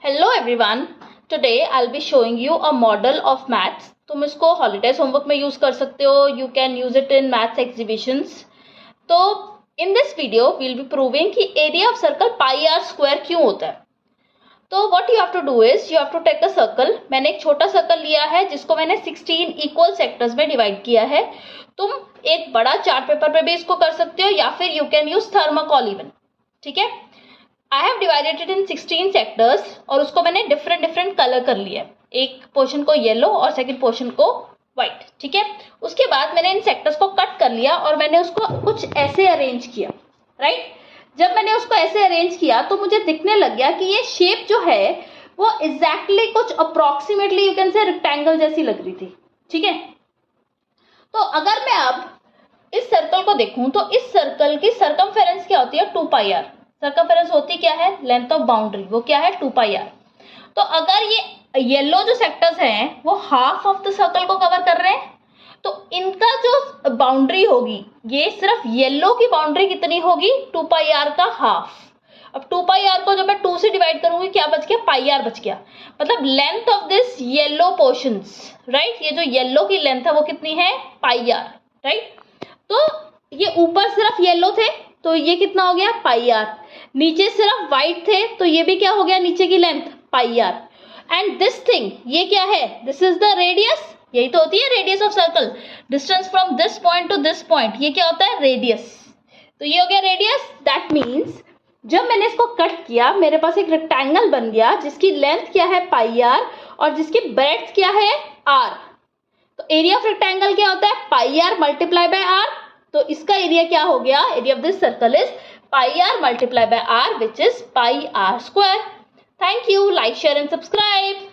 Hello everyone. Today I'll be showing you a model of maths. तुम इसको holidays homework में use कर सकते हो. You can use it in maths exhibitions. तो in this video we'll be proving कि area of circle pi r square क्यों होता है. तो what you have to do is you have to take a circle. मैंने एक छोटा circle लिया है जिसको मैंने 16 इक्वल सेक्टर्स में डिवाइड किया है. तुम एक बड़ा चार्ट पेपर पे भी इसको कर सकते हो या फिर you can use thermocol even. ठीक है. I have divided it in 16 sectors और उसको मैंने डिफरेंट कलर कर लिया है. एक पोर्शन को येलो और सेकंड पोर्शन को व्हाइट. ठीक है. उसके बाद मैंने इन सेक्टर्स को कट कर लिया और मैंने उसको कुछ ऐसे अरेंज किया. राइट. जब मैंने उसको ऐसे अरेंज किया तो मुझे दिखने लग गया कि ये शेप जो है वो एग्जैक्टली कुछ approximately you can say rectangle जैसी लग रही थी. ठीक है. तो अगर मैं अब इस सर्कल को देखूं तो इस सर्कल की सर्कमफेरेंस क्या होती है? 2 पाई आर. सर्कमफेरेंस होती क्या है? Length of boundary. वो क्या है? 2 पाई आर. तो अगर ये येलो जो सेक्टर्स हैं वो हाफ ऑफ द सर्कल को कवर कर रहे हैं तो इनका जो बाउंड्री होगी ये सिर्फ येलो की बाउंड्री कितनी होगी? 2 पाई आर का हाफ. अब 2 पाई आर को जब मैं 2 से डिवाइड करूंगी क्या बच गया? पाई आर बच गया. मतलब length of this yellow portions. Right. ये जो येलो की लेंथ है वो कितनी है? पाई आर. राइट. तो ये ऊपर सिर्फ येलो थे तो ये कितना हो गया? पाई आर. नीचे सिर्फ व्हाइट थे तो ये भी क्या हो गया? नीचे की length pi r. And this thing ये क्या है? This is the radius. यही तो होती है radius of circle. Distance from this point to this point. ये क्या होता है? रेडियस. तो ये हो गया रेडियस. दैट मीन्स जब मैंने इसको कट किया मेरे पास एक रेक्टेंगल बन गया जिसकी लेंथ क्या है? पाई आर और जिसकी ब्रेड्थ क्या है? आर. तो एरिया ऑफ रेक्टेंगल क्या होता है? पाई आर मल्टीप्लाई बाय आर. तो इसका एरिया क्या हो गया? Area of this circle is pi r multiplied by r, which is pi r square. Thank you. Like, share and subscribe.